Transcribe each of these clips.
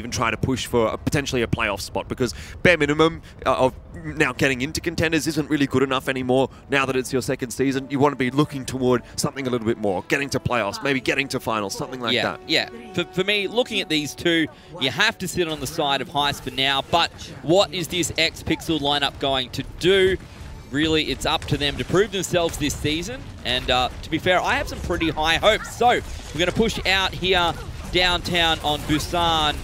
even try to push for potentially a playoff spot, because bare minimum of now getting into Contenders isn't really good enough anymore. Now that it's your second season, you want to be looking toward something a little bit more, getting to playoffs, maybe getting to finals, something like that. Yeah, for me, looking at these two, you have to sit on the side of HEIST for now, but what is this X-Pixel lineup going to do? Really, it's up to them to prove themselves this season, and to be fair, I have some pretty high hopes. So, we're going to push out here downtown on Busan.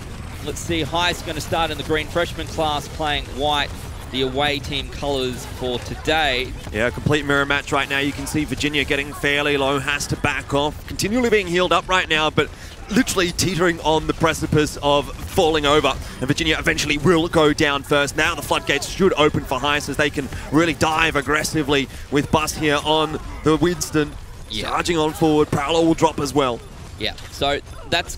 Let's see, HEIST going to start in the green freshman class, playing white, the away team colours for today. Yeah, complete mirror match right now. You can see Virginia getting fairly low, has to back off, continually being healed up right now, but literally teetering on the precipice of falling over. And Virginia eventually will go down first. Now the floodgates should open for HEIST as they can really dive aggressively with Bus here on the Winston. Charging on forward, Prowler will drop as well. Yeah, so that's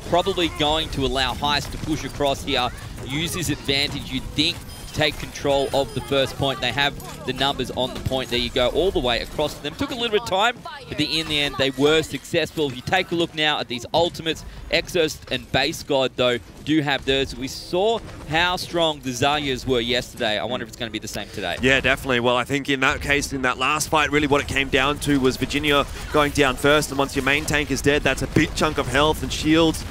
probably going to allow HEIST to push across here, use his advantage, you'd think, to take control of the first point. They have the numbers on the point. There you go, all the way across to them. Took a little bit of time, but in the end, they were successful. If you take a look now at these ultimates, Exos and Base God, though, do have theirs. We saw how strong the Zaryas were yesterday. I wonder if it's going to be the same today. Yeah, definitely. Well, I think in that case, in that last fight, really what it came down to was Virginia going down first, and once your main tank is dead, that's a big chunk of health and shields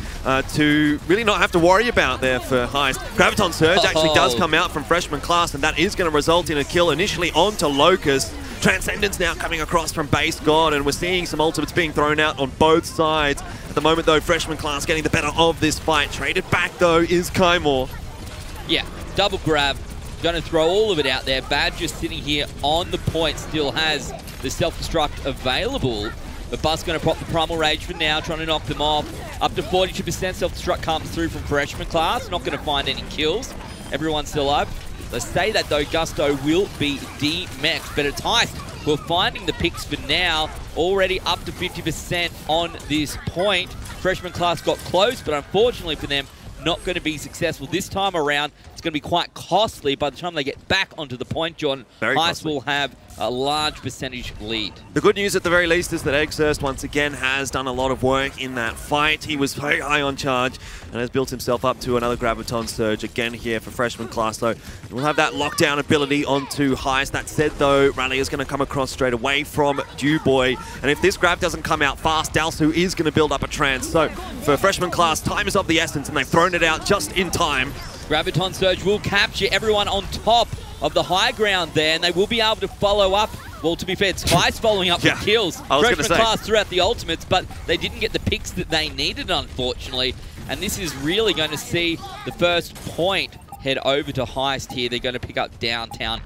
to really not have to worry about there for HEIST. Graviton Surge actually does come out from freshman class, and that is going to result in a kill initially onto Locust. Transcendence now coming across from Base God, and we're seeing some ultimates being thrown out on both sides. At the moment, though, freshman class getting the better of this fight. Traded back, though, is Kaimor. Yeah, double grab. Going to throw all of it out there. Bad just sitting here on the point, still has the self-destruct available. But Buzz going to prop the Primal Rage for now, trying to knock them off. Up to 42% self-destruct comes through from freshman class. Not going to find any kills. Everyone's still alive. Let's say that, though, Gusto will be D-Mexed, but it's HEIST. We're finding the picks for now, already up to 50% on this point. Freshman class got close, but unfortunately for them, not going to be successful this time around. It's going to be quite costly by the time they get back onto the point, John. HEIST will have a large percentage lead. The good news at the very least is that Exerst once again has done a lot of work in that fight. He was very high on charge and has built himself up to another Graviton Surge again here for freshman class. So we'll have that lockdown ability onto HEIST. That said, though, Rally is going to come across straight away from Dewboy. And if this grab doesn't come out fast, Dalsu is going to build up a trance. So for freshman class, time is of the essence, and they've thrown it out just in time. Graviton Surge will capture everyone on top of the high ground there, and they will be able to follow up. Well, to be fair, it's HEIST following up with kills. Freshman class throughout the ultimates, but they didn't get the picks that they needed, unfortunately. And this is really going to see the first point head over to HEIST here. They're going to pick up downtown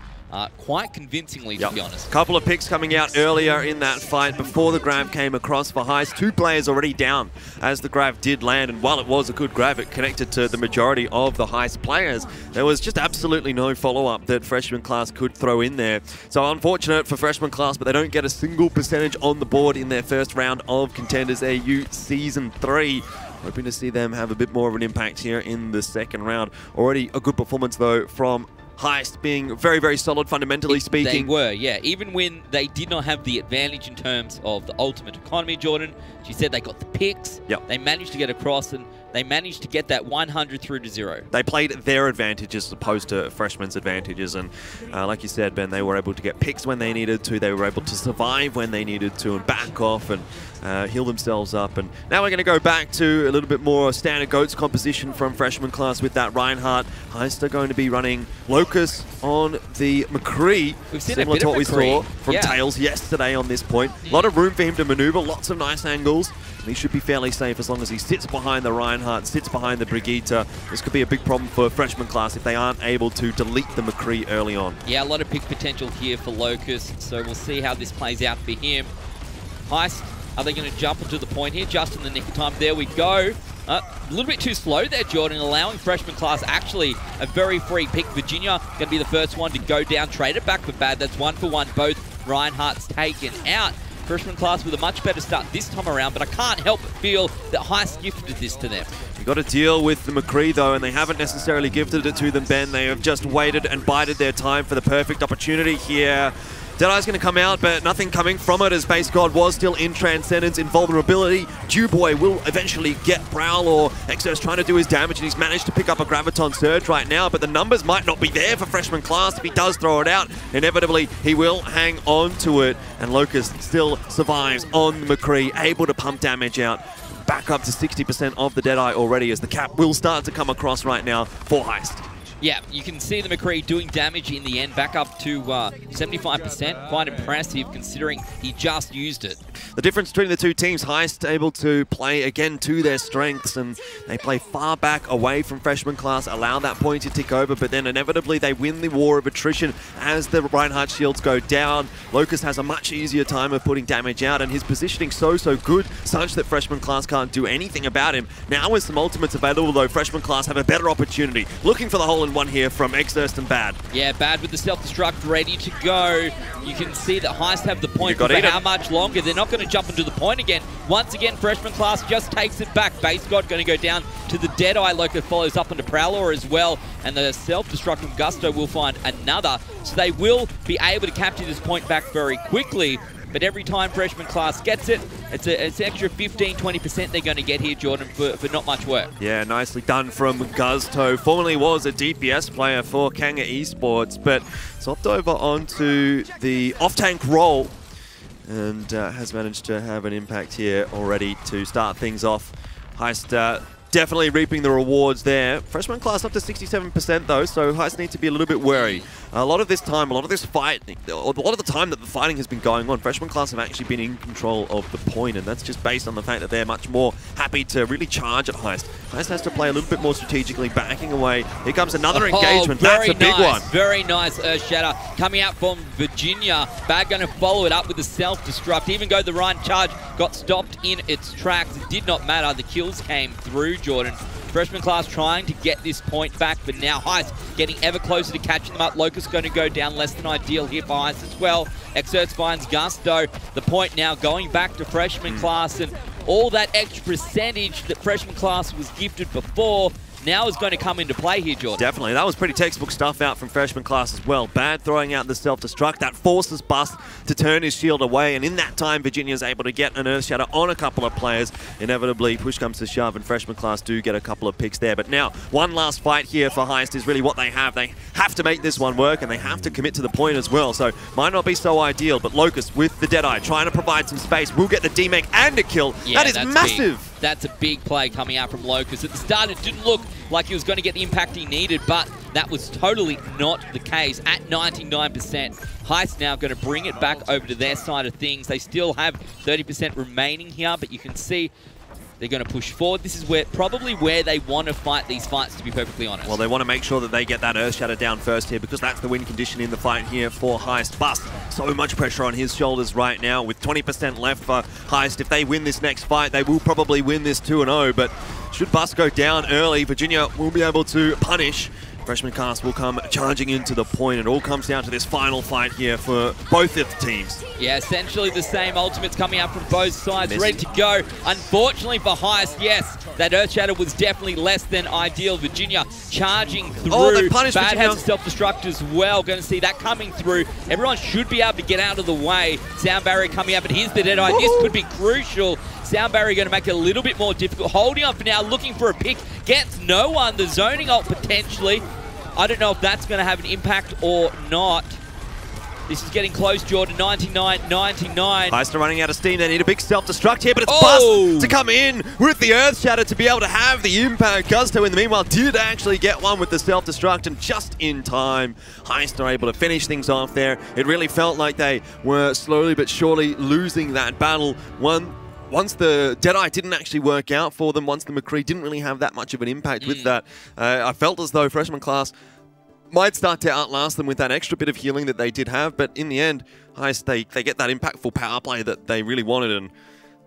quite convincingly, to be honest. Couple of picks coming out earlier in that fight before the grab came across for HEIST. 2 players already down as the grab did land, and while it was a good grab, it connected to the majority of the HEIST players. There was just absolutely no follow-up that freshman class could throw in there. So unfortunate for freshman class, but they don't get a single percentage on the board in their first round of Contenders AU Season 3. Hoping to see them have a bit more of an impact here in the second round. Already a good performance, though, from HEIST, being very, very solid fundamentally speaking. They were, yeah. Even when they did not have the advantage in terms of the ultimate economy, Jordan, she said they got the picks. They managed to get across, and they managed to get that 100 through to 0. They played their advantages as opposed to freshmen's advantages, and like you said, Ben, they were able to get picks when they needed to. They were able to survive when they needed to and back off and heal themselves up. And now we're going to go back to a little bit more standard GOATS composition from freshman class with that Reinhardt. HEIST are going to be running Locust on the McCree, similar to what we saw from Tails yesterday on this point. A lot of room for him to maneuver, lots of nice angles, and he should be fairly safe as long as he sits behind the Reinhardt, sits behind the Brigitte. This could be a big problem for freshman class if they aren't able to delete the McCree early on. Yeah, a lot of pick potential here for Locust, so we'll see how this plays out for him. HEIST, are they going to jump into the point here just in the nick of time? There we go. A little bit too slow there, Jordan, allowing freshman class actually a very free pick. Virginia going to be the first one to go down. Traded back for bad. That's 1-for-1. Both Reinhardt's taken out. Freshman class with a much better start this time around, but I can't help but feel that HEIST gifted this to them. You've got to deal with the McCree, though, and they haven't necessarily gifted it to them, Ben. They have just waited and bided their time for the perfect opportunity here. Deadeye's going to come out, but nothing coming from it as Base God was still in Transcendence. Invulnerability. Dewboy will eventually get Prowl, or Exos trying to do his damage, and he's managed to pick up a Graviton Surge right now, but the numbers might not be there for Freshman Class. If he does throw it out, inevitably he will hang on to it, and Locust still survives on McCree, able to pump damage out. Back up to 60% of the Deadeye already, as the cap will start to come across right now for Heist. Yeah, you can see the McCree doing damage in the end, back up to 75%. Quite impressive considering he just used it. The difference between the two teams, Heist able to play again to their strengths, and they play far back away from Freshman Class, allow that point to tick over, but then inevitably they win the war of attrition as the Reinhardt shields go down. Locust has a much easier time of putting damage out, and his positioning so good, such that Freshman Class can't do anything about him. Now with some ultimates available though, Freshman Class have a better opportunity. Looking for the hole-in-one here from Exerst and Bad. Yeah, Bad with the self-destruct ready to go. You can see that Heist have the point for how much longer. They're not going to jump into the point again. Once again, Freshman Class just takes it back. Base God going to go down to the Deadeye. Locust follows up onto Prowler as well, and the self-destruct from Gusto will find another. So they will be able to capture this point back very quickly. But every time Freshman Class gets it, it's an extra 15-20% they're going to get here, Jordan, for not much work. Yeah, nicely done from Gusto. Formerly was a DPS player for Kanga Esports, but swapped over onto the off-tank role and has managed to have an impact here already to start things off. Heist definitely reaping the rewards there. Freshman Class up to 67% though, so Heist need to be a little bit wary. A lot of this time, a lot of this fight, a lot of the time that the fighting has been going on, Freshman Class have actually been in control of the point, and that's just based on the fact that they're much more happy to really charge at Heist. Heist has to play a little bit more strategically, backing away. Here comes another engagement. That's a big one. Very nice Earthshatter coming out from Virginia. Bad going to follow it up with the self-destruct. Even though the Ryan charge got stopped in its tracks, it did not matter. The kills came through, Jordan. Freshman Class trying to get this point back, but now Heist getting ever closer to catching them up. Locust going to go down, less than ideal here for Heist as well. Exerts finds Gusto. The point now going back to Freshman Class, and all that extra percentage that Freshman Class was gifted before now is going to come into play here, Jordan. Definitely. That was pretty textbook stuff out from Freshman Class as well. Bad throwing out the self-destruct. That forces Bust to turn his shield away, and in that time, Virginia's able to get an Earthshatter on a couple of players. Inevitably, push comes to shove, and Freshman Class do get a couple of picks there. But now, one last fight here for Heist is really what they have. They have to make this one work, and they have to commit to the point as well. So, might not be so ideal, but Locust with the Deadeye trying to provide some space will get the D-Make and a kill. Yeah, that is massive. Big. That's a big play coming out from Locust. At the start, it didn't look like he was going to get the impact he needed, but that was totally not the case. At 99%, Heist now going to bring it back over to their side of things. They still have 30% remaining here, but you can see they're going to push forward. This is probably where they want to fight these fights, to be perfectly honest. Well, they want to make sure that they get that Earthshatter down first here, because that's the win condition in the fight here for Heist. Bust, so much pressure on his shoulders right now with 20% left for Heist. If they win this next fight, they will probably win this 2-0, but should Bust go down early, Virginia will be able to punish. Freshman Class will come charging into the point. It all comes down to this final fight here for both of the teams. Yeah, essentially the same ultimates coming out from both sides, ready to go. Unfortunately for Heist, yes, that Earthshatter was definitely less than ideal. Virginia charging through. Oh, they punished Bad Virginia. has a self-destruct as well. Going to see that coming through. Everyone should be able to get out of the way. Sound barrier coming out, but here's the Deadeye. This could be crucial. Sound barrier going to make it a little bit more difficult. Holding on for now, looking for a pick. Gets no one. The zoning ult potentially. I don't know if that's going to have an impact or not. This is getting close, Jordan. 99-99. Heist are running out of steam. They need a big self-destruct here, but it's Bust to come in with the Earthshatter to be able to have the impact. Gusto, in the meanwhile, did actually get one with the self-destruct, and just in time, Heist are able to finish things off there. It really felt like they were slowly but surely losing that battle. Once the Deadeye didn't actually work out for them, once the McCree didn't really have that much of an impact with that, I felt as though Freshman Class might start to outlast them with that extra bit of healing that they did have, but in the end, Heist, they get that impactful power play that they really wanted, and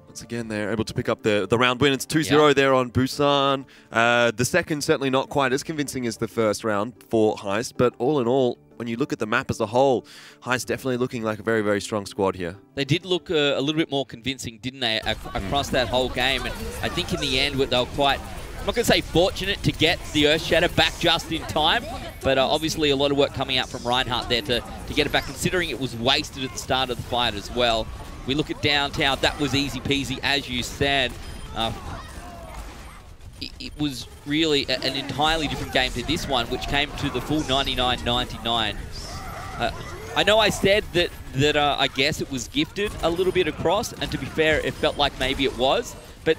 once again, they're able to pick up the round win. It's 2-0 there on Busan. The second certainly not quite as convincing as the first round for Heist, but all in all, when you look at the map as a whole, Heist definitely looking like a very, very strong squad here. They did look a little bit more convincing, didn't they, across that whole game, and I think in the end, they were quite, I'm not going to say fortunate to get the Earthshatter back just in time, But obviously a lot of work coming out from Reinhardt there to get it back, considering it was wasted at the start of the fight as well. We look at downtown, that was easy peasy, as you said. It was really an entirely different game to this one, which came to the full 99-99. I know I said that I guess it was gifted a little bit across, and to be fair, it felt like maybe it was, but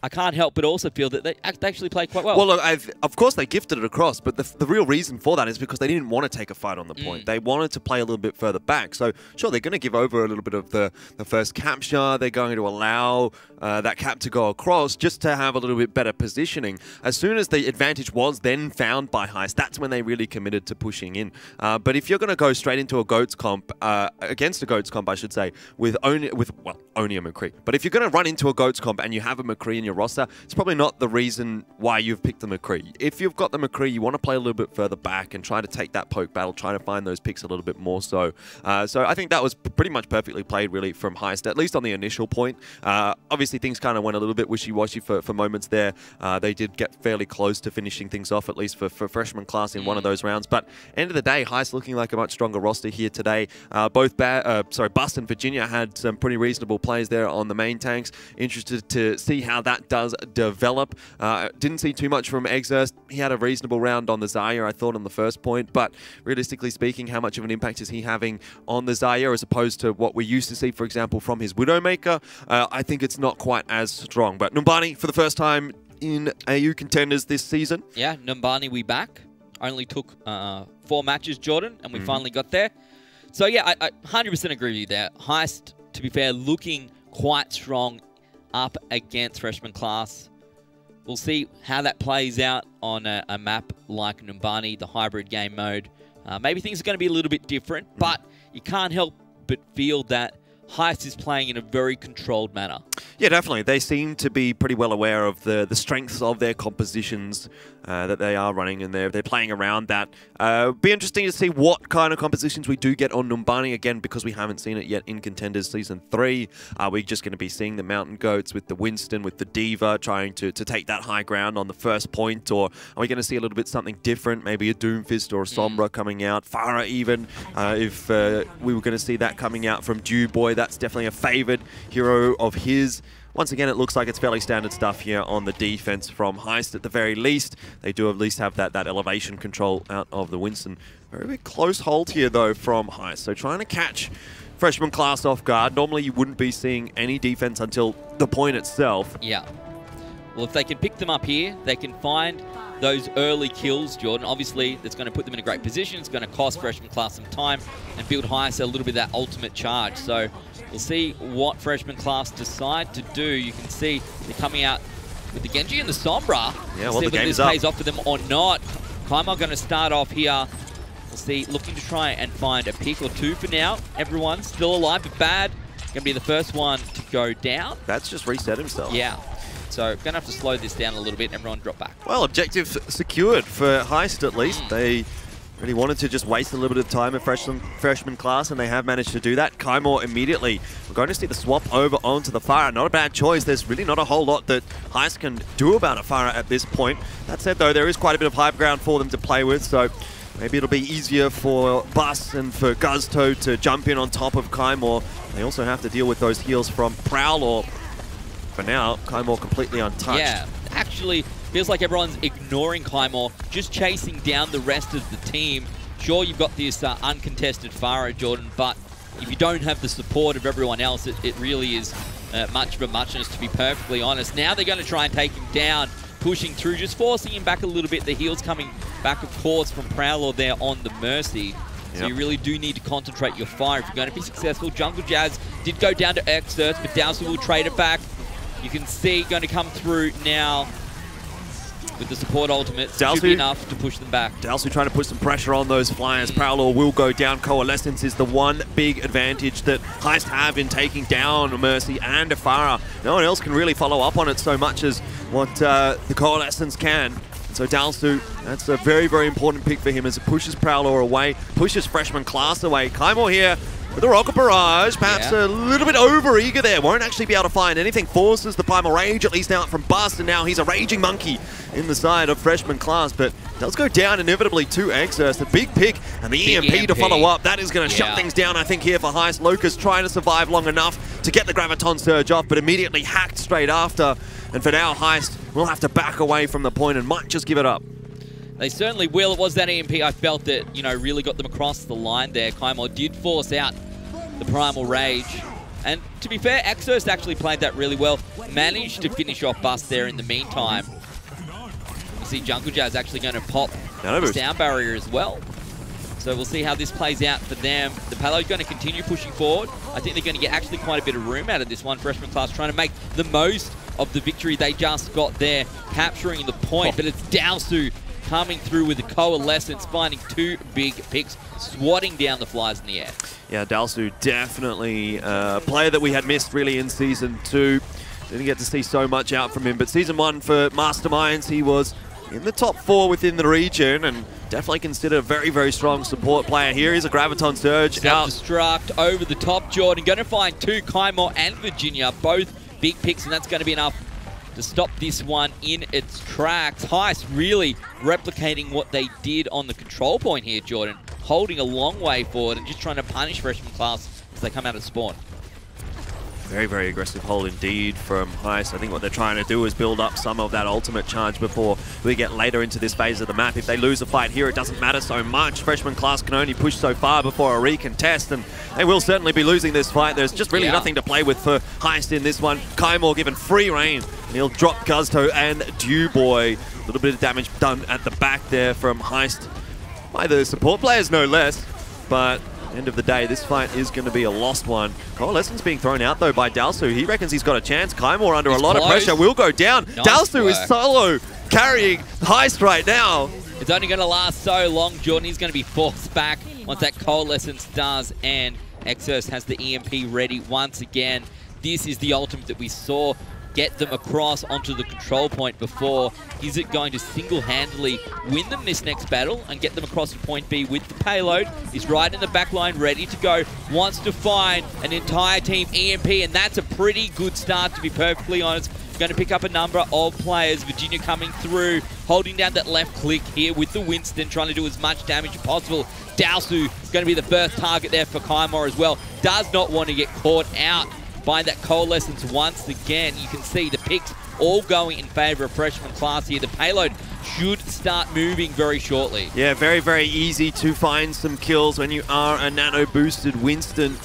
I can't help but also feel that they actually played quite well. Well, look, of course they gifted it across, but the real reason for that is because they didn't want to take a fight on the point. They wanted to play a little bit further back. So, sure, they're going to give over a little bit of the first capture. They're going to allow that cap to go across just to have a little bit better positioning. As soon as the advantage was then found by HEIST, that's when they really committed to pushing in. But if you're going to go straight into a GOATS comp, against a GOATS comp, I should say, with only a McCree. But if you're going to run into a GOATS comp and you have a McCree in your roster, it's probably not the reason why you've picked the McCree. If you've got the McCree, you want to play a little bit further back and try to take that poke battle, try to find those picks a little bit more so. So I think that was pretty much perfectly played, really, from HEIST, at least on the initial point. Obviously, things kind of went a little bit wishy-washy for moments there. They did get fairly close to finishing things off, at least for freshman class in one of those rounds. But end of the day, HEIST looking like a much stronger roster here today. Both Bust and Virginia had some pretty reasonable plays there on the main tanks. Interested to see how that does develop. Didn't see too much from Exerst. He had a reasonable round on the Zarya, I thought, on the first point, but realistically speaking, how much of an impact is he having on the Zarya as opposed to what we used to see, for example, from his Widowmaker? I think it's not quite as strong. But Numbani, for the first time in AU Contenders this season. Yeah, Numbani, we back. Only took 4 matches, Jordan, and we finally got there. So yeah, I 100% agree with you there. HEIST, to be fair, looking quite strong up against freshman class. We'll see how that plays out on a map like Numbani, the hybrid game mode. Maybe things are going to be a little bit different, but you can't help but feel that HEIST is playing in a very controlled manner. Yeah, definitely. They seem to be pretty well aware of the strengths of their compositions that they are running, and they're playing around that. Be interesting to see what kind of compositions we do get on Numbani, again, because we haven't seen it yet in Contenders Season 3. Are we just going to be seeing the Mountain Goats with the Winston, with the Diva, trying to take that high ground on the first point, or are we going to see a little bit something different, maybe a Doomfist or a Sombra coming out, Farah even, if we were going to see that coming out from Dewboy. That's definitely a favoured hero of his. Once again, it looks like it's fairly standard stuff here on the defense from HEIST at the very least. They do at least have that elevation control out of the Winston. Very close hold here, though, from HEIST. So trying to catch freshman class off guard. Normally, you wouldn't be seeing any defense until the point itself. Yeah. Well, if they can pick them up here, they can find those early kills, Jordan. Obviously, that's going to put them in a great position. It's going to cost freshman class some time and build HEIST a little bit of that ultimate charge. So we'll see what freshman class decide to do. You can see they're coming out with the Genji and the Sombra. Yeah, well, see the whether game's this pays off for them or not. Kaimar going to start off here. We'll see, looking to try and find a pick or two for now. Everyone's still alive, but Bad going to be the first one to go down. That's just reset himself. Yeah. So going to have to slow this down a little bit and everyone drop back. Well, objective secured for HEIST at least. They really wanted to just waste a little bit of time at freshman class, and they have managed to do that. Kaimor immediately. We're going to see the swap over onto the Farah. Not a bad choice. There's really not a whole lot that HEIST can do about a Farah at this point. That said, though, there is quite a bit of high ground for them to play with, so maybe it'll be easier for Bus and for Guzto to jump in on top of Kaimor. They also have to deal with those heals from Prowl, or for now, Kaimor completely untouched. Yeah, actually, feels like everyone's ignoring Kaimor, just chasing down the rest of the team. Sure, you've got this uncontested Farah, Jordan, but if you don't have the support of everyone else, it really is much of a muchness, to be perfectly honest. Now they're going to try and take him down, pushing through, just forcing him back a little bit. The heals coming back, of course, from Prowler there on the Mercy. So you really do need to concentrate your fire if you're going to be successful. Jungle Jazz did go down to Exerst, but Dowsey will trade it back. You can see going to come through now with the support ultimates. Should be enough to push them back. Dowsey trying to put some pressure on those flyers. Prowler will go down. Coalescence is the one big advantage that HEIST have in taking down Mercy and Afara. No one else can really follow up on it so much as what the Coalescence can. So Dalsu, that's a very, very important pick for him as it pushes Prowler away, pushes freshman class away. Kaimor here with the Rocket Barrage. Perhaps a little bit over-eager there. Won't actually be able to find anything. Forces the Primal Rage at least out from Bust, and now he's a Raging Monkey in the side of Freshman Class, but does go down inevitably to Exerce. The big pick and the EMP to follow up. That is going to shut things down, I think, here for HEIST. Locust trying to survive long enough to get the Graviton Surge off, but immediately hacked straight after. And for now, HEIST will have to back away from the point and might just give it up. They certainly will. It was that EMP I felt that, you know, really got them across the line there. Kaimor did force out the Primal Rage. And to be fair, Exerce actually played that really well. Managed to finish off Bust there in the meantime. You see Jungle Jazz actually going to pop the down barrier as well. So we'll see how this plays out for them. The payload's going to continue pushing forward. I think they're going to get actually quite a bit of room out of this one. Freshman Class trying to make the most of the victory they just got there, capturing the point. But it's Dowsu coming through with the Coalescence, finding two big picks, swatting down the flies in the air. Yeah, Dalsu definitely a player that we had missed really in Season 2. Didn't get to see so much out from him, but Season 1 for Masterminds, he was in the top 4 within the region and definitely considered a very, very strong support player here. Here's a Graviton Surge out. Self-destruct over the top, Jordan. Going to find two, Kaimor and Virginia, both big picks, and that's going to be enough to stop this one in its tracks. HEIST really replicating what they did on the control point here, Jordan. Holding a long way forward and just trying to punish Freshman Class as they come out of spawn. Very, very aggressive hold indeed from HEIST. I think what they're trying to do is build up some of that ultimate charge before we get later into this phase of the map. If they lose a fight here, it doesn't matter so much. Freshman Class can only push so far before a recontest, and they will certainly be losing this fight. There's just really nothing to play with for HEIST in this one. Kaimor given free reign, and he'll drop Guzto and Dewboy. A little bit of damage done at the back there from HEIST by the support players, no less. But end of the day, this fight is going to be a lost one. Coalescence being thrown out, though, by Dalsu. He reckons he's got a chance. Kaimor under a lot of pressure will go down. Nice Dalsu is solo carrying HEIST right now. It's only going to last so long, Jordan. He's going to be forced back once that Coalescence does, and Exerce has the EMP ready once again. This is the ultimate that we saw get them across onto the control point before. Is it going to single-handedly win them this next battle and get them across to point B with the payload? He's right in the back line, ready to go. Wants to find an entire team EMP, and that's a pretty good start, to be perfectly honest. Going to pick up a number of players. Virginia coming through, holding down that left click here with the Winston, trying to do as much damage as possible. Dowsu going to be the first target there for Kaimor as well. Does not want to get caught out by that Coalescence once again. You can see the picks all going in favor of Freshman Class here. The payload should start moving very shortly. Yeah, very, very easy to find some kills when you are a nano-boosted Winston.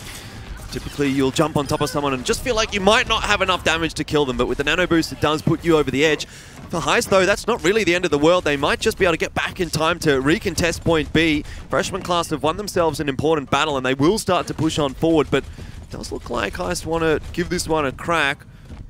Typically, you'll jump on top of someone and just feel like you might not have enough damage to kill them, but with the nano boost, it does put you over the edge. For HEIST, though, that's not really the end of the world. They might just be able to get back in time to recontest point B. Freshman Class have won themselves an important battle, and they will start to push on forward, but it does look like HEIST want to give this one a crack.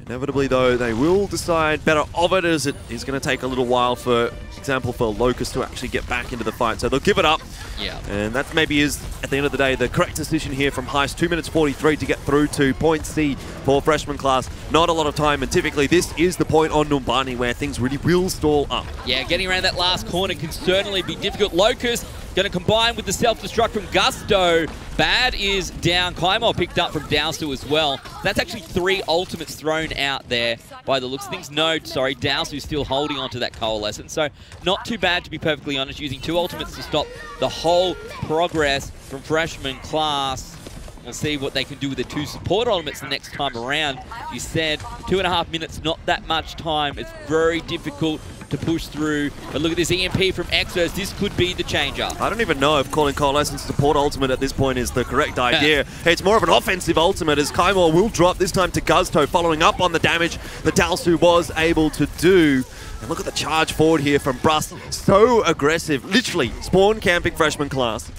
Inevitably, though, they will decide better of it, as it is going to take a little while, for example, for Locust to actually get back into the fight. So they'll give it up. Yeah. And that maybe is, at the end of the day, the correct decision here from HEIST. 2 minutes 43 to get through to point C for Freshman Class. Not a lot of time, and typically this is the point on Numbani where things really will stall up. Yeah, getting around that last corner can certainly be difficult. Locust going to combine with the self-destruct from Gusto. Bad is down. Kaimor picked up from Dowsu as well. That's actually 3 ultimates thrown out there by the looks of things. No, sorry, Dowsu's still holding onto that Coalescence. So not too bad, to be perfectly honest, using 2 ultimates to stop the whole progress from Freshman Class. We'll see what they can do with the 2 support ultimates the next time around. You said 2.5 minutes, not that much time. It's very difficult to push through. But look at this EMP from Exerce. This could be the changer. I don't even know if calling Coalescence support ultimate at this point is the correct idea. It's more of an offensive ultimate, as Kaimor will drop this time to Gusto, following up on the damage that Dalsu was able to do. And look at the charge forward here from Brust. So aggressive. Literally spawn camping Freshman Class.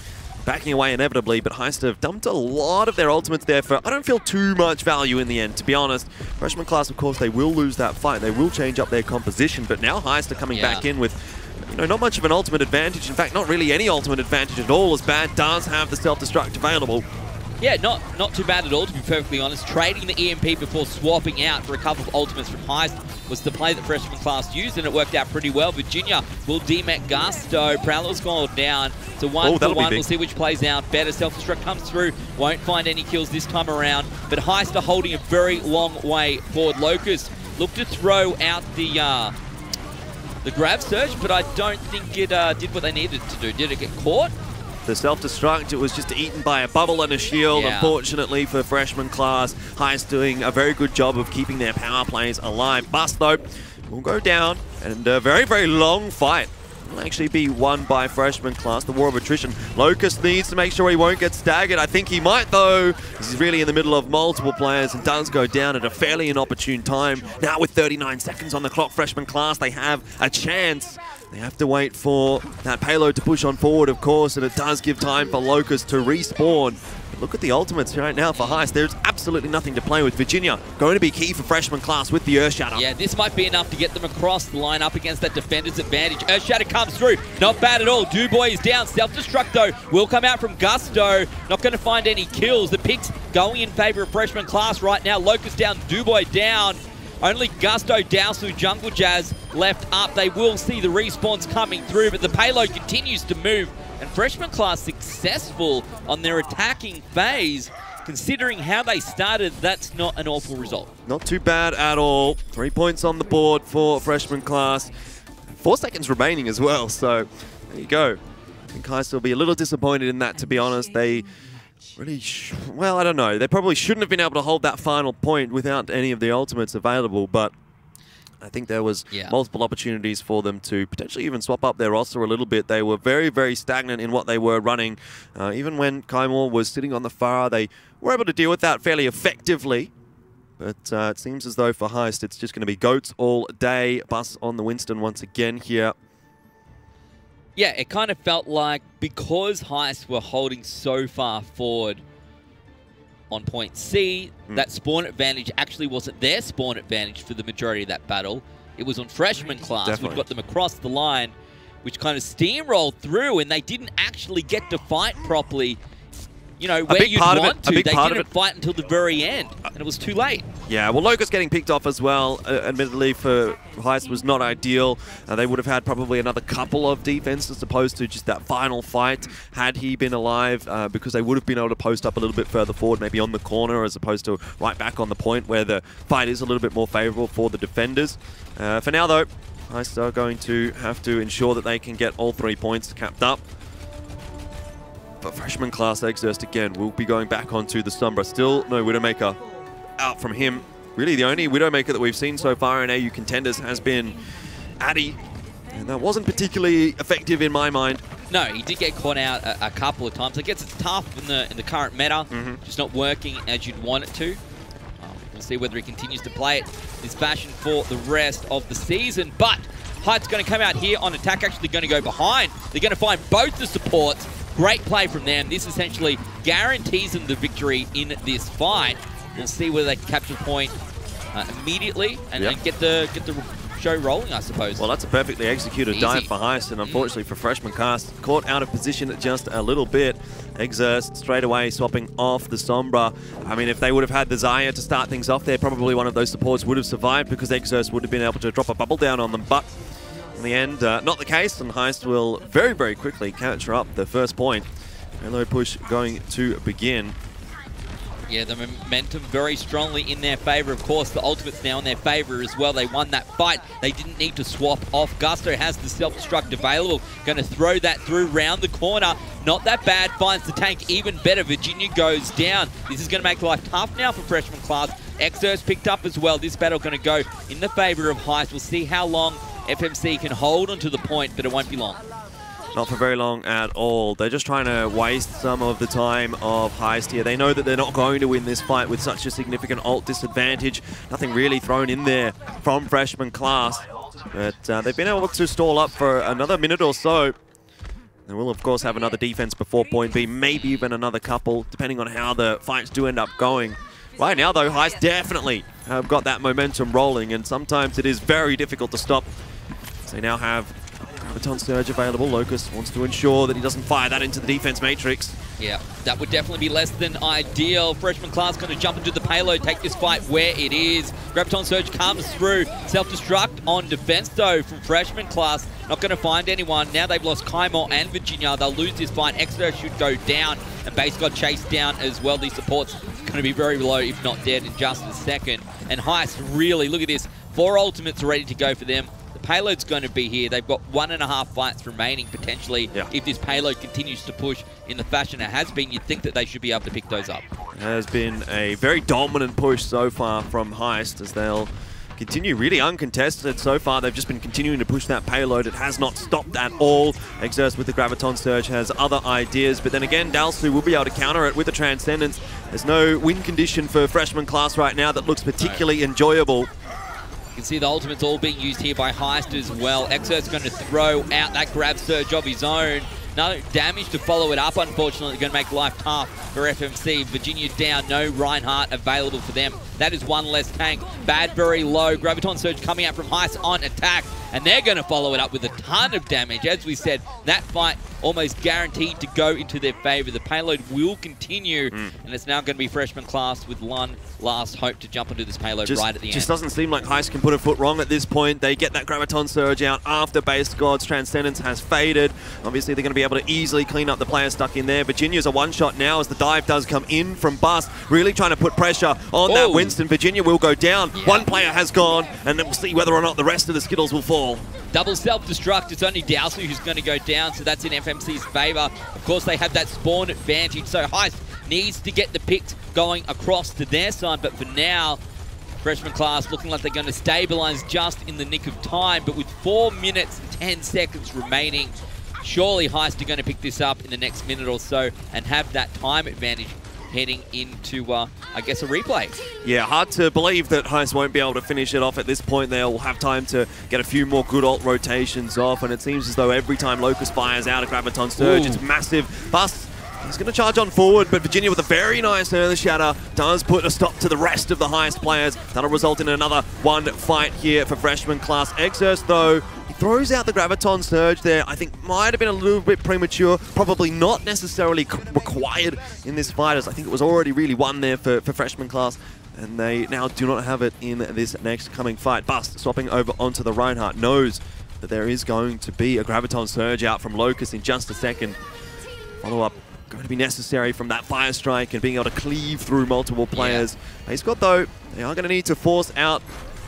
Backing away inevitably, but HEIST have dumped a lot of their ultimates there for, I don't feel, too much value in the end, to be honest. Freshman Class, of course, they will lose that fight. They will change up their composition, but now HEIST are coming back in with, you know, not much of an ultimate advantage. In fact, not really any ultimate advantage at all, as Bad does have the self-destruct available. Yeah, not too bad at all, to be perfectly honest. Trading the EMP before swapping out for a couple of ultimates from Heist was the play that freshman class used, and it worked out pretty well. Virginia will demec Gusto. Prowler's gone down to 1-for-1. We'll see which plays out better. Self-destruct comes through. Won't find any kills this time around, but Heist are holding a very long way forward. Locust looked to throw out the grab search, but I don't think it did what they needed to do. Did it get caught? The self-destruct, it was just eaten by a bubble and a shield, unfortunately for freshman class. Heist doing a very good job of keeping their power plays alive. Bust, though, will go down, and a very, very long fight will actually be won by freshman class. The war of attrition. Locust needs to make sure he won't get staggered. I think he might, though. He's really in the middle of multiple players and does go down at a fairly inopportune time. Now with 39 seconds on the clock, freshman class, they have a chance. They have to wait for that payload to push on forward, of course, and it does give time for Locust to respawn. But look at the ultimates right now for Heist. There's absolutely nothing to play with. Virginia going to be key for freshman class with the Earthshatter. Yeah, this might be enough to get them across the line up against that defender's advantage. Earthshatter comes through. Not bad at all. Dubois is down. Self-destruct, though, will come out from Gusto. Not going to find any kills. The picks going in favor of freshman class right now. Locust down, Dubois down. Only Gusto, Dowsu, Jungle Jazz left up. They will see the respawns coming through, but the payload continues to move. And freshman class successful on their attacking phase. Considering how they started, that's not an awful result. Not too bad at all. 3 points on the board for freshman class. 4 seconds remaining as well, so there you go. I think Heist will be a little disappointed in that, to be honest. They really, well, I don't know. They probably shouldn't have been able to hold that final point without any of the ultimates available, but I think there was multiple opportunities for them to potentially even swap up their roster a little bit. They were very, very stagnant in what they were running. Even when Kaimor was sitting on the far, they were able to deal with that fairly effectively. But it seems as though for Heist, it's just going to be goats all day. Bus on the Winston once again here. Yeah, it kind of felt like because Heist were holding so far forward on point C, that spawn advantage actually wasn't their spawn advantage for the majority of that battle. It was on freshman class, which got them across the line, which kind of steamrolled through, and they didn't actually get to fight properly. You know, where you'd want to. They didn't fight until the very end, and it was too late. Yeah, well, Locust getting picked off as well, admittedly, for Heist was not ideal. They would have had probably another couple of defense as opposed to just that final fight had he been alive, because they would have been able to post up a little bit further forward, maybe on the corner, as opposed to right back on the point where the fight is a little bit more favorable for the defenders. For now, though, Heist are going to have to ensure that they can get all 3 points capped up. But freshman class Exerst again will be going back onto the Sombra. Still no Widowmaker out from him. Really the only Widowmaker that we've seen so far in AU Contenders has been Addy. And that wasn't particularly effective in my mind. No, he did get caught out a couple of times. I guess it's tough in the current meta. Just not working as you'd want it to. We'll see whether he continues to play it this fashion for the rest of the season. But Height's going to come out here on attack, actually going to go behind. They're going to find both the supports. Great play from them. This essentially guarantees them the victory in this fight. We'll see whether they can capture the point immediately and get the show rolling, I suppose. Well, that's a perfectly executed dive for Heist, and unfortunately for freshman cast, caught out of position just a little bit. Exerst straight away swapping off the Sombra. I mean, if they would have had the Zaya to start things off there, probably one of those supports would have survived because Exerst would have been able to drop a bubble down on them, but in the end, not the case, and Heist will very, very quickly capture up the first point. Hello push going to begin. Yeah, the momentum very strongly in their favor. Of course, the ultimate's now in their favor as well. They won that fight. They didn't need to swap off. Gusto has the self-destruct available. Going to throw that through round the corner. Not that bad. Finds the tank even better. Virginia goes down. This is going to make life tough now for freshman class. Exerst picked up as well. This battle going to go in the favor of Heist. We'll see how long FMC can hold onto the point, but it won't be long. Not for very long at all. They're just trying to waste some of the time of Heist here. They know that they're not going to win this fight with such a significant ult disadvantage. Nothing really thrown in there from freshman class. But they've been able to stall up for another minute or so. They will, of course, have another defense before point B, maybe even another couple, depending on how the fights do end up going. Right now, though, Heist definitely have got that momentum rolling, and sometimes it is very difficult to stop. They now have Graviton Surge available. Locust wants to ensure that he doesn't fire that into the defense matrix. Yeah, that would definitely be less than ideal. Freshman class going to jump into the payload, take this fight where it is. Graviton Surge comes through. Self-destruct on defense, though, from freshman class. Not going to find anyone. Now they've lost Kaimor and Virginia. They'll lose this fight. Exeter should go down, and Base got chased down as well. These supports going to be very low, if not dead, in just a second. And HEIST, really, look at this. 4 ultimates ready to go for them. The payload's going to be here. They've got 1.5 fights remaining, potentially. Yeah. If this payload continues to push in the fashion it has been, you'd think that they should be able to pick those up. It has been a very dominant push so far from HEIST, as they'll continue really uncontested so far. They've just been continuing to push that payload. It has not stopped at all. Exerst with the Graviton Surge has other ideas, but then again, Dalsu will be able to counter it with the Transcendence. There's no win condition for freshman class right now that looks particularly enjoyable. You can see the ultimates all being used here by HEIST as well. Exert's going to throw out that grab surge of his own. No damage to follow it up, unfortunately. Going to make life tough for FMC. Virginia down, no Reinhardt available for them. That is one less tank. Bad very low. Graviton Surge coming out from HEIST on attack, and they're going to follow it up with a ton of damage. As we said, that fight almost guaranteed to go into their favor. The payload will continue, and it's now going to be freshman class with one last hope to jump onto this payload right at the end. Just doesn't seem like HEIST can put a foot wrong at this point. They get that Graviton Surge out after Base God's Transcendence has faded. Obviously, they're going to be able to easily clean up the players stuck in there. Virginia's a one-shot now as the dive does come in from Bust, really trying to put pressure on that Winston. Virginia will go down. Yeah. One player has gone, and then we'll see whether or not the rest of the Skittles will fall. Double self-destruct. It's only Dalsu who's going to go down, so that's in FMC's favor. Of course, they have that spawn advantage, so HEIST needs to get the picks going across to their side, but for now, freshman class looking like they're going to stabilize just in the nick of time, but with 4 minutes and 10 seconds remaining, surely HEIST are going to pick this up in the next minute or so and have that time advantage heading into, I guess, a replay. Yeah, hard to believe that HEIST won't be able to finish it off at this point. They'll have time to get a few more good ult rotations off, and it seems as though every time Locust fires out a Graviton Surge, it's massive. Bust, he's going to charge on forward, but Virginia with a very nice Earth Shatter does put a stop to the rest of the HEIST players. That'll result in another one fight here for freshman class. Exerst, though, he throws out the Graviton Surge there. I think might have been a little bit premature, probably not necessarily required in this fight, as I think it was already really won there for freshman class, and they now do not have it in this next coming fight. Bust swapping over onto the Reinhardt, knows that there is going to be a Graviton Surge out from Locust in just a second. Follow-up going to be necessary from that Fire Strike and being able to cleave through multiple players. Base God, though, they are going to need to force out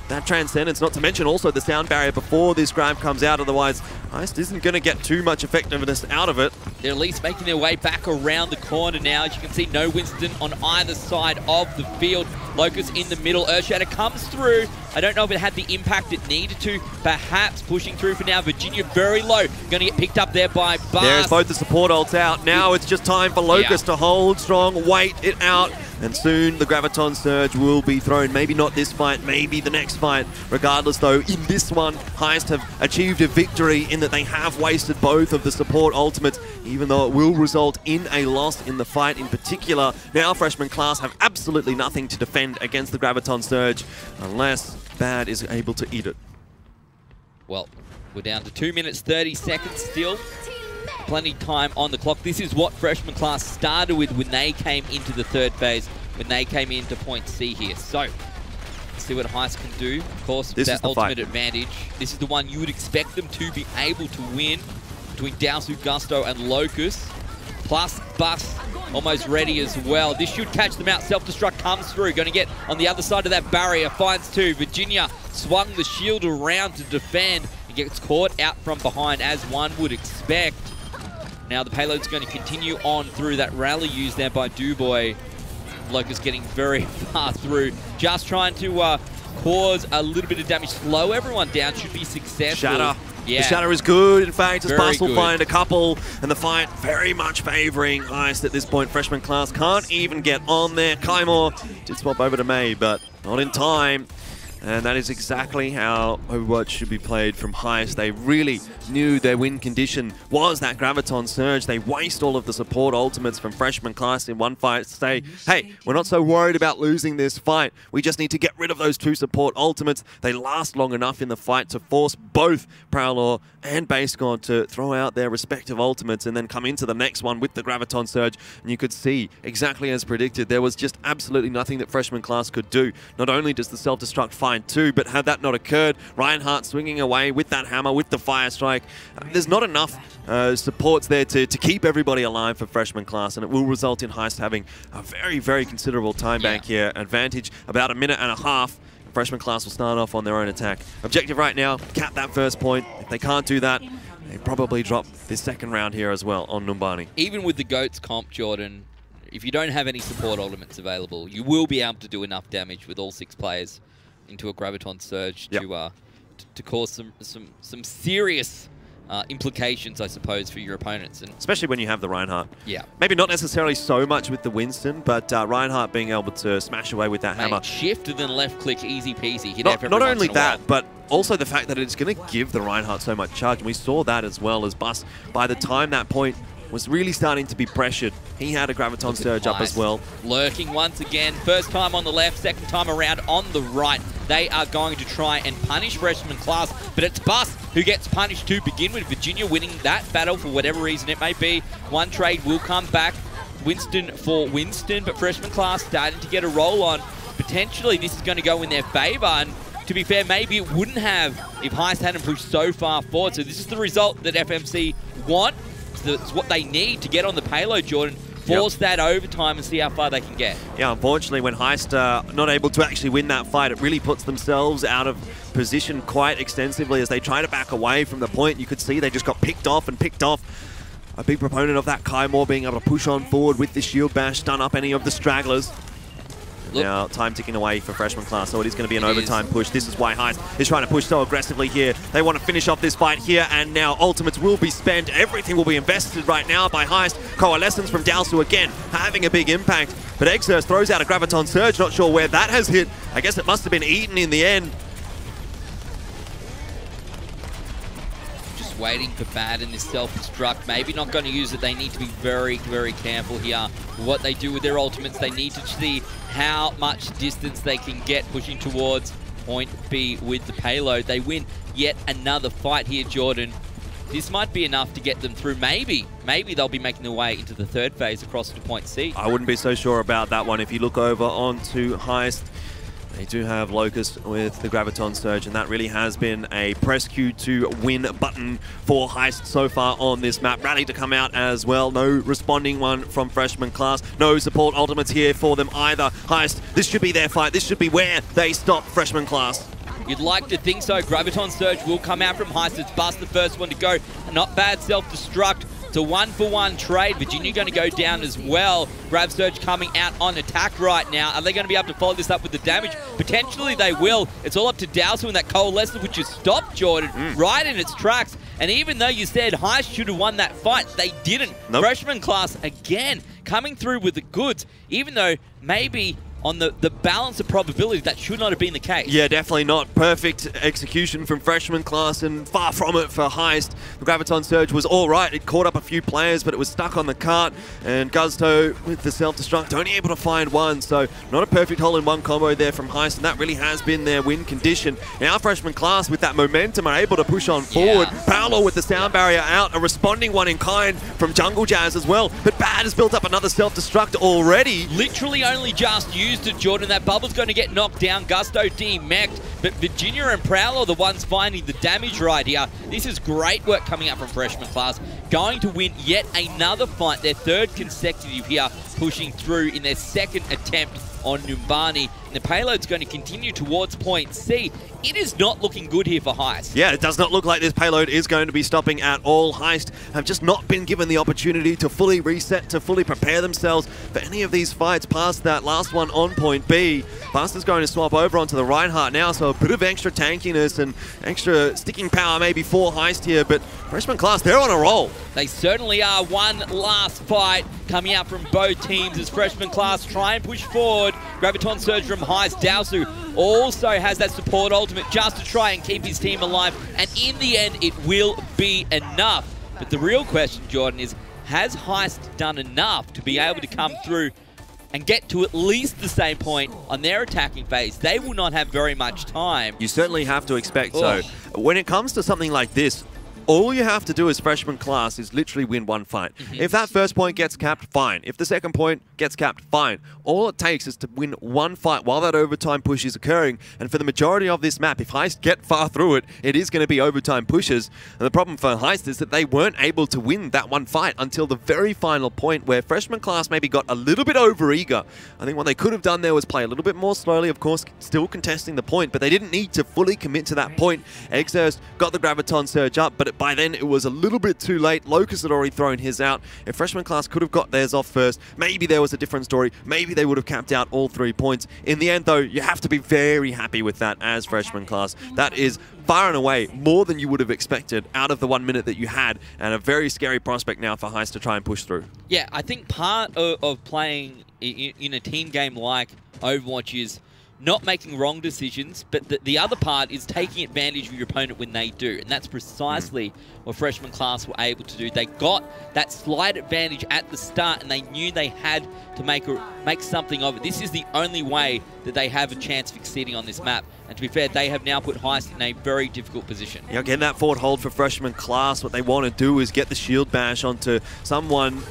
that Transcendence, not to mention also the sound barrier before this grab comes out, otherwise HEIST isn't going to get too much effectiveness out of it. They're at least making their way back around the corner now. As you can see, no Winston on either side of the field. Locust in the middle. Earth Shatter comes through. I don't know if it had the impact it needed to. Perhaps pushing through for now. Virginia very low. Going to get picked up there by Bust. There's both the support ults out. Now it's just time for Locust to hold strong, wait it out, and soon the Graviton Surge will be thrown. Maybe not this fight, maybe the next fight. Regardless, though, in this one, HEIST have achieved a victory in that they have wasted both of the support ultimates, even though it will result in a loss in the fight in particular. Now freshman class have absolutely nothing to defend against the Graviton Surge unless Bad is able to eat it. Well, we're down to 2 minutes 30 seconds still. Plenty of time on the clock. This is what freshman class started with when they came into the third phase, when they came into point C here. So, let's see what HEIST can do. Of course, with that ultimate advantage. This is the one you would expect them to be able to win between Dalsu, Gusto, and Locust. Plus, Bust almost ready as well. This should catch them out. Self-destruct comes through. Going to get on the other side of that barrier. Finds two. Virginia swung the shield around to defend and gets caught out from behind, as one would expect. Now the payload's going to continue on through that rally used there by Dubois. Locust getting very far through. Just trying to cause a little bit of damage. Slow everyone down. Should be successful. Shatter. Yeah. The Shatter is good, in fact, as Bust will good. find a couple, and the fight very much favouring HEIST at this point. Freshman class can't even get on there. Kaimor did swap over to May, but not in time. And that is exactly how Overwatch should be played from HEIST. They really knew their win condition was that Graviton Surge. They waste all of the support ultimates from freshman class in one fight to say, hey, we're not so worried about losing this fight. We just need to get rid of those 2 support ultimates. They last long enough in the fight to force both Prowler and Base God to throw out their respective ultimates and then come into the next one with the Graviton Surge. And you could see, exactly as predicted, there was just absolutely nothing that freshman class could do. Not only does the self-destruct find 2, but had that not occurred, Reinhardt swinging away with that hammer, with the fire strike, there's not enough supports there to keep everybody alive for freshman class, and it will result in HEIST having a very, very considerable time bank here. Advantage about 1.5 minutes. Freshman class will start off on their own attack. Objective right now, cap that first point. If they can't do that, they probably drop this second round here as well on Numbani. Even with the GOATS comp, Jordan, if you don't have any support elements available, you will be able to do enough damage with all 6 players into a Graviton Surge to cause some serious implications, I suppose, for your opponents. And especially when you have the Reinhardt. Yeah. Maybe not necessarily so much with the Winston, but Reinhardt being able to smash away with that hammer. Shift and then left click, easy peasy. Hit not only that, but also the fact that it's going to give the Reinhardt so much charge. And we saw that as well as Bus. By the time that point was really starting to be pressured, he had a Graviton Surge up as well. Lurking once again. First time on the left, second time around on the right. They are going to try and punish freshman class, but it's Bus who gets punished to begin with. Virginia winning that battle for whatever reason it may be. One trade will come back. Winston for Winston, but freshman class starting to get a roll on. Potentially this is going to go in their favor, and to be fair, maybe it wouldn't have if HEIST hadn't pushed so far forward. So this is the result that FMC want. It's what they need to get on the payload, Jordan. Force that overtime and see how far they can get. Yeah, unfortunately, when HEIST are not able to actually win that fight, it really puts themselves out of position quite extensively as they try to back away from the point. You could see they just got picked off and picked off. A big proponent of that Kai Moore being able to push on forward with the shield bash, stun up any of the stragglers. Now, time ticking away for freshman class, so it is going to be an overtime push. This is why HEIST is trying to push so aggressively here. They want to finish off this fight here, and now ultimates will be spent. Everything will be invested right now by HEIST. Coalescence from Dalsu again, having a big impact. But Exerce throws out a Graviton Surge, not sure where that has hit. I guess it must have been eaten in the end. Waiting for Bad in this self-destruct. Maybe not going to use it. They need to be very, very careful here. What they do with their ultimates, they need to see how much distance they can get pushing towards point B with the payload. They win yet another fight here, Jordan. This might be enough to get them through. Maybe they'll be making their way into the third phase across to point C. I wouldn't be so sure about that one. If you look over onto HEIST, they do have Locust with the Graviton Surge, and that really has been a press Q to win button for HEIST so far on this map. Rally to come out as well. No responding one from freshman class. No support ultimates here for them either. HEIST, this should be their fight. This should be where they stop freshman class. You'd like to think so. Graviton Surge will come out from HEIST. It's Bus the first one to go. Not bad self-destruct. It's a 1-for-1 trade. Virginia going to go down as well. Grav Surge coming out on attack right now. Are they going to be able to follow this up with the damage? Potentially they will. It's all up to Dalsu and that Coalescence, which is stopped Jordan right in its tracks. And even though you said HEIST should have won that fight, they didn't. Nope. Freshman class again coming through with the goods, even though maybe on the balance of probability, that should not have been the case. Yeah, definitely not. Perfect execution from freshman class, and far from it for HEIST. The Graviton Surge was all right. It caught up a few players, but it was stuck on the cart. And Guzto with the self-destruct, only able to find one. So not a perfect hole-in-one combo there from HEIST, and that really has been their win condition. Now freshman class with that momentum are able to push on forward. Paolo with the sound barrier out, a responding one in kind from Jungle Jazz as well. But Bad has built up another self-destruct already. Literally only just used to Jordan. That bubble's going to get knocked down. Gusto demeched, but Virginia and Prowler are the ones finding the damage right here. This is great work coming out from freshman class. Going to win yet another fight, their third consecutive here, pushing through in their second attempt on Numbani. And the payload's going to continue towards point C. It is not looking good here for HEIST. Yeah, it does not look like this payload is going to be stopping at all. HEIST have just not been given the opportunity to fully reset, to fully prepare themselves for any of these fights past that last one on point B. Buster's going to swap over onto the Reinhardt now, so a bit of extra tankiness and extra sticking power maybe for HEIST here, but freshman class, they're on a roll. They certainly are. One last fight coming out from both teams as freshman class try and push forward. Graviton Surge from HEIST. Dalsu also has that support ultimate just to try and keep his team alive, and in the end, it will be enough. But the real question, Jordan, is has HEIST done enough to be able to come through and get to at least the same point on their attacking phase? They will not have very much time. You certainly have to expect so. When it comes to something like this, all you have to do as freshman class is literally win one fight. If that first point gets capped, fine. If the second point gets capped, fine. All it takes is to win one fight while that overtime push is occurring. And for the majority of this map, if HEIST get far through it, it is going to be overtime pushes. And the problem for HEIST is that they weren't able to win that one fight until the very final point, where freshman class maybe got a little bit overeager. I think what they could have done there was play a little bit more slowly, of course, still contesting the point, but they didn't need to fully commit to that point. Exurst got the Graviton Surge up, but by then it was a little bit too late. Locust had already thrown his out. If freshman class could have got theirs off first, maybe there was a different story. Maybe they would have capped out all 3 points. In the end, though, you have to be very happy with that as freshman class. That is far and away more than you would have expected out of the 1 minute that you had, and a very scary prospect now for HEIST to try and push through. Yeah, I think part of playing in a team game like Overwatch is not making wrong decisions, but the other part is taking advantage of your opponent when they do. And that's precisely what freshman class were able to do. They got that slight advantage at the start, and they knew they had to make something of it. This is the only way that they have a chance of succeeding on this map. And to be fair, they have now put HEIST in a very difficult position. Yeah, again, that forward hold for freshman class, what they want to do is get the shield bash onto someone,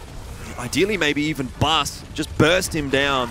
ideally maybe even Bus, just burst him down.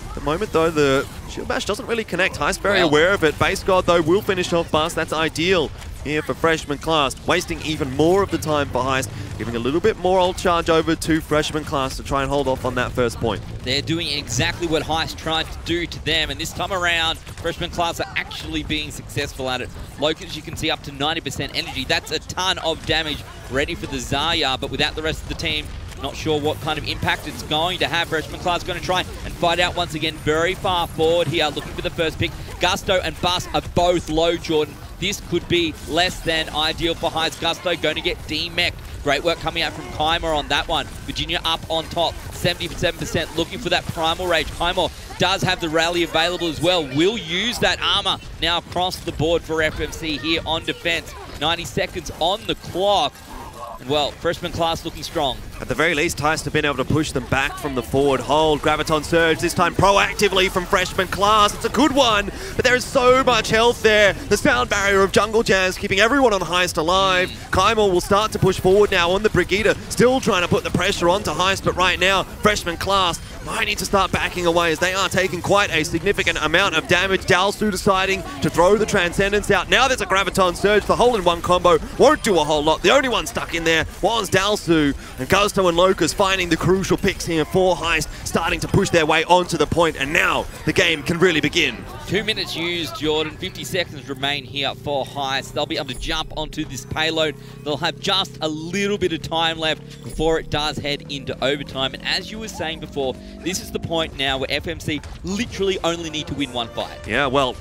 At the moment, though, the shield bash doesn't really connect. HEIST very aware of it. Base God, though, will finish off Bus. That's ideal here for freshman class, wasting even more of the time for HEIST, giving a little bit more ult charge over to freshman class to try and hold off on that first point. They're doing exactly what HEIST tried to do to them, and this time around, freshman class are actually being successful at it. Locust, you can see up to 90% energy. That's a ton of damage ready for the Zarya, but without the rest of the team, not sure what kind of impact it's going to have. Freshman class going to try and fight out once again very far forward here, looking for the first pick. Gusto and Bus are both low, Jordan. This could be less than ideal for HEIST. Gusto going to get demeched. Great work coming out from Kymor on that one. Virginia up on top, 77%, looking for that Primal Rage. Kymor does have the rally available as well. Will use that armor now across the board for FMC here on defense. 90 seconds on the clock. Well, freshman class looking strong. At the very least, HEIST have been able to push them back from the forward hold. Graviton Surge, this time proactively from freshman class. It's a good one, but there is so much health there. The sound barrier of Jungle Jazz keeping everyone on HEIST alive. Kymor will start to push forward now on the Brigida, still trying to put the pressure onto HEIST, but right now, freshman class might need to start backing away as they are taking quite a significant amount of damage. Dalsu deciding to throw the Transcendence out. Now there's a Graviton Surge. The hole-in-one combo won't do a whole lot. The only one stuck in there was Dalsu, and Gusto and Locust finding the crucial picks here for HEIST, starting to push their way onto the point, and now the game can really begin. 2 minutes used, Jordan. 50 seconds remain here for HEIST. They'll be able to jump onto this payload. They'll have just a little bit of time left before it does head into overtime. And as you were saying before, this is the point now where FMC literally only need to win one fight. Yeah, well,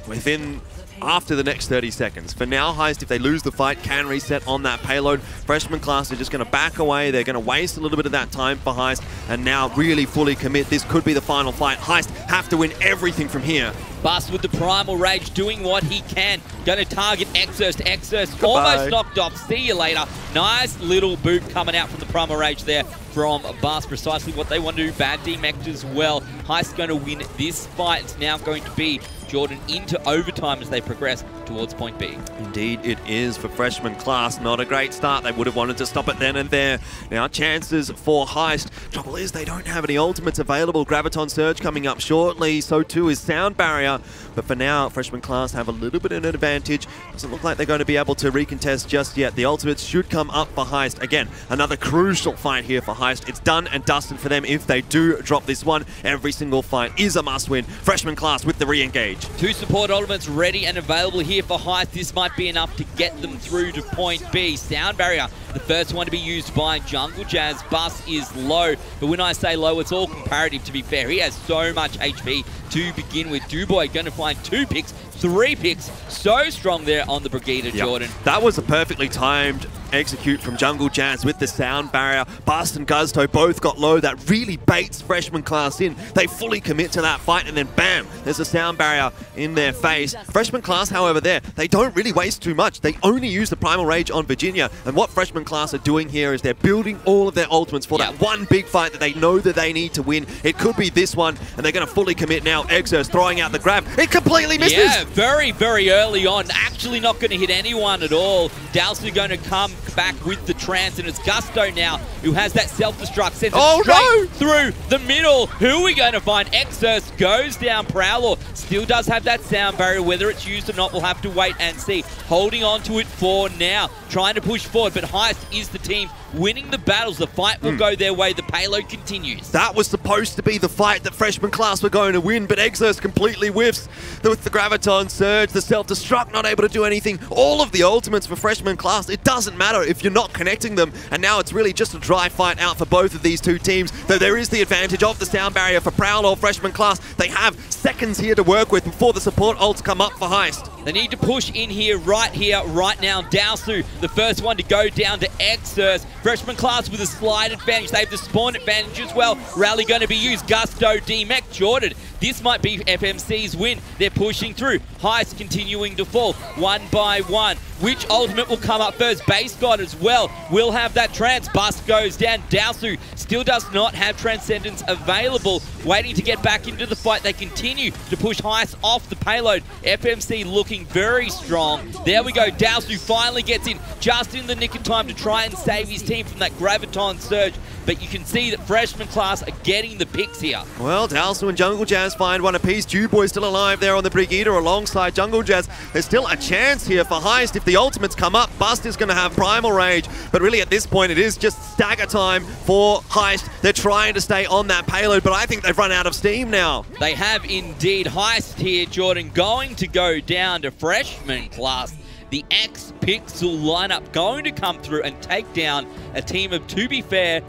after the next 30 seconds. For now, HEIST, if they lose the fight, can reset on that payload. Freshman class are just going to back away. They're going to waste a little bit of that time for HEIST and now really fully commit. This could be the final fight. HEIST have to win everything from here. Bus with the Primal Rage doing what he can. Going to target Exurst. Exurst almost knocked off. See you later. Nice little boot coming out from the Primal Rage there from Bus. Precisely what they want to do. Bad demect as well. HEIST going to win this fight. It's now going to be Jordan into overtime as they progress towards point B. Indeed it is for freshman class. Not a great start. They would have wanted to stop it then and there. Now chances for HEIST. Trouble is they don't have any ultimates available. Graviton Surge coming up shortly. So too is Sound Barrier. But for now, freshman class have a little bit of an advantage. Doesn't look like they're going to be able to recontest just yet. The ultimates should come up for HEIST. Again, another crucial fight here for HEIST. It's done and dusted for them if they do drop this one. Every single fight is a must-win. Freshman class with the re-engage. 2 support ultimates ready and available here for HEIST. This might be enough to get them through to point B. Sound Barrier, the first one to be used by Jungle Jazz. Bus is low, but when I say low, it's all comparative, to be fair. He has so much HP to begin with. Dubois going to find 2 picks, 3 picks. So strong there on the Brigida, Jordan. That was a perfectly timed execute from Jungle Jazz with the sound barrier. Bust and Gusto both got low. That really baits Freshman Class in. They fully commit to that fight, and then bam, there's a sound barrier in their face. Freshman Class, however, they don't really waste too much. They only use the Primal Rage on Virginia, and what Freshman Class are doing here is they're building all of their ultimates for that one big fight that they know that they need to win. It could be this one, and they're going to fully commit now. Exos throwing out the grab. It completely misses. Yeah, very, very early on. Actually not going to hit anyone at all. Dowsu going to come back with the trance, and it's Gusto now who has that self-destruct. Sends it straight through the middle. Who are we going to find? Exos goes down. Prowler still does have that sound barrier. Whether it's used or not, we'll have to wait and see. Holding on to it for now. Trying to push forward, but Heist is the team winning the battles. The fight will go their way. The payload continues. That was supposed to be the fight that Freshman Class were going to win, but Exos completely whiffs with the Graviton Surge, the self-destruct, not able to do anything. All of the ultimates for Freshman Class, it doesn't matter if you're not connecting them, and now it's really just a dry fight out for both of these two teams, though there is the advantage of the sound barrier for Prowl or Freshman Class. They have seconds here to work with before the support ults come up for Heist. They need to push in here, right now. Dowsu, the first one to go down to Exos. Freshman Class with a slight advantage. They have the spawn advantage as well. Rally going to be used. Gusto, D-Mech, Jordan. This might be FMC's win. They're pushing through. Heist continuing to fall one by one. Which ultimate will come up first? Base God as well will have that trance. Bust goes down. Dowsu still does not have Transcendence available. Waiting to get back into the fight. They continue to push Heist off the payload. FMC looking very strong. There we go. Dowsu finally gets in just in the nick of time to try and save his team from that Graviton Surge. But you can see that Freshman Class are getting the picks here. Well, Dowsu and Jungle Jazz find one apiece. Dewboy still alive there on the Brigida alongside Jungle Jazz. There's still a chance here for Heist. If the ultimates come up, Bust is going to have Primal Rage. But really at this point, it is just stagger time for Heist. They're trying to stay on that payload, but I think they've run out of steam now. They have indeed. Heist here, Jordan, going to go down to Freshman Class. The X-Pixel lineup going to come through and take down a team of, to be fair,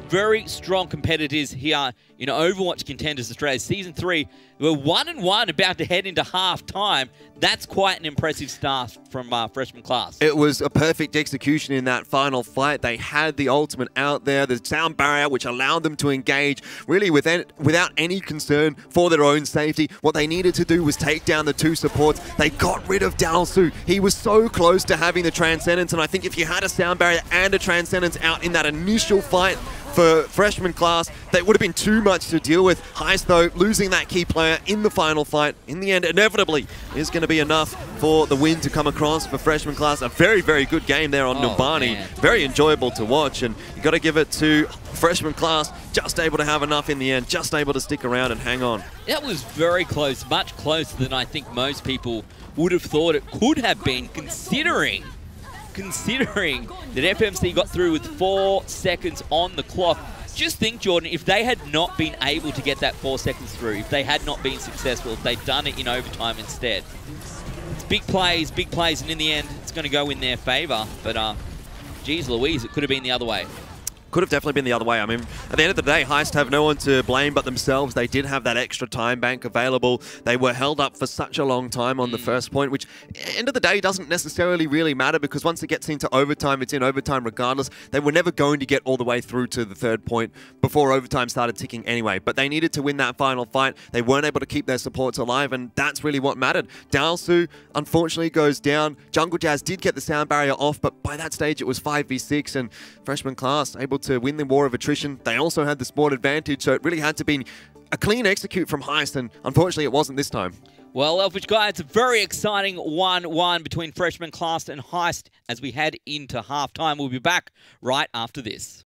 very strong competitors here in Overwatch Contenders Australia Season 3. We're 1-1, about to head into half-time. That's quite an impressive start from Freshman Class. It was a perfect execution in that final fight. They had the ultimate out there, the sound barrier, which allowed them to engage really without any concern for their own safety. What they needed to do was take down the two supports. They got rid of Dowsu. He was so close to having the Transcendence, and I think if you had a sound barrier and a Transcendence out in that initial fight for Freshman Class, that would have been too much to deal with. Heist, though, losing that key player in the final fight, in the end, inevitably, is going to be enough for the win to come across for Freshman Class. A very, very good game there on Numbani. Very enjoyable to watch, and you got to give it to Freshman Class, just able to have enough in the end, just able to stick around and hang on. That was very close, much closer than I think most people would have thought it could have been, considering that FMC got through with 4 seconds on the clock. Just think, Jordan, if they had not been able to get that 4 seconds through, if they had not been successful, if they'd done it in overtime instead. It's big plays, and in the end, it's going to go in their favour. But, geez Louise, it could have been the other way. Could have definitely been the other way. I mean, at the end of the day, Heist have no one to blame but themselves. They did have that extra time bank available. They were held up for such a long time on the first point, which, end of the day, doesn't necessarily really matter, because once it gets into overtime, it's in overtime regardless. They were never going to get all the way through to the third point before overtime started ticking anyway. But they needed to win that final fight. They weren't able to keep their supports alive, and that's really what mattered. Dowsu, unfortunately, goes down. Jungle Jazz did get the sound barrier off, but by that stage, it was 5v6, and Freshman Class able to win the war of attrition. They also had the sport advantage, so it really had to be a clean execute from Heist, and unfortunately it wasn't this time. Well, Elfishguy, it's a very exciting 1-1 between Freshman Class and Heist as we head into halftime. We'll be back right after this.